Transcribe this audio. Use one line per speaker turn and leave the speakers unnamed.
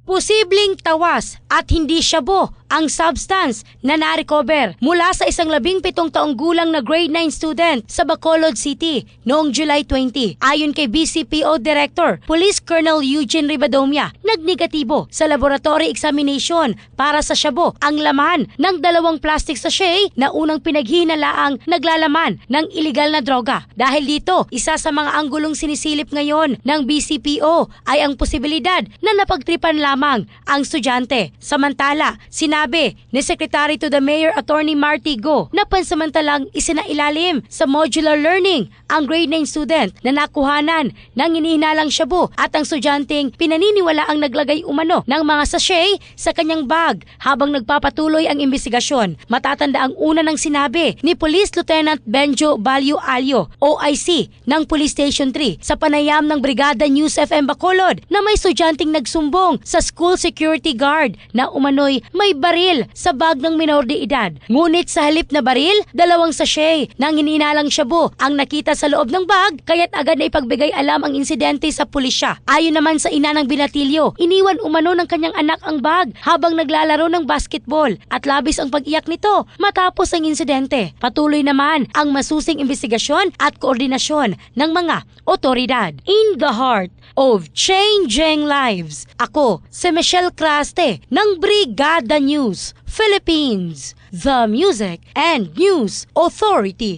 Posibleng tawas at hindi shabu ang substance na na-recover mula sa isang 17 taong gulang na grade 9 student sa Bacolod City noong July 20. Ayon kay BCPO Director, Police Colonel Eugene Ribadomia, nagnegatibo sa laboratory examination para sa shabu ang laman ng 2 plastic sachet na unang pinaghinalaang naglalaman ng iligal na droga. Dahil dito, isa sa mga anggulong sinisilip ngayon ng BCPO ay ang posibilidad na napagtripan lamang ang estudyante. Samantala, sinabi ni Secretary to the Mayor Attorney Marty Go na pansamantalang isinailalim sa modular learning ang grade 9 student na nakuhanan ng hinihinalang shabu at ang estudyanteng pinaniniwala ang naglagay umano ng mga sachet sa kanyang bag habang nagpapatuloy ang investigasyon. Matatanda ang una ng sinabi ni Police Lieutenant Benjo Balyo Alio, OIC ng Police Station 3 sa panayam ng Brigada News FM Bacolod na may estudyanteng nagsumbong sa school security guard na umano'y may baril sa bag ng minor de edad. Ngunit sa halip na baril, 2 sachet ng hinihinalang shabu ang nakita sa loob ng bag, kaya't agad na ipagbigay alam ang insidente sa pulisya. Ayon naman sa ina ng binatilyo, iniwan umano ng kanyang anak ang bag habang naglalaro ng basketball at labis ang pag-iyak nito matapos ang insidente. Patuloy naman ang masusing investigasyon at koordinasyon ng mga otoridad. In the heart of changing lives, ako si Michelle Craste ng Brigada News Philippines, the Music and News Authority.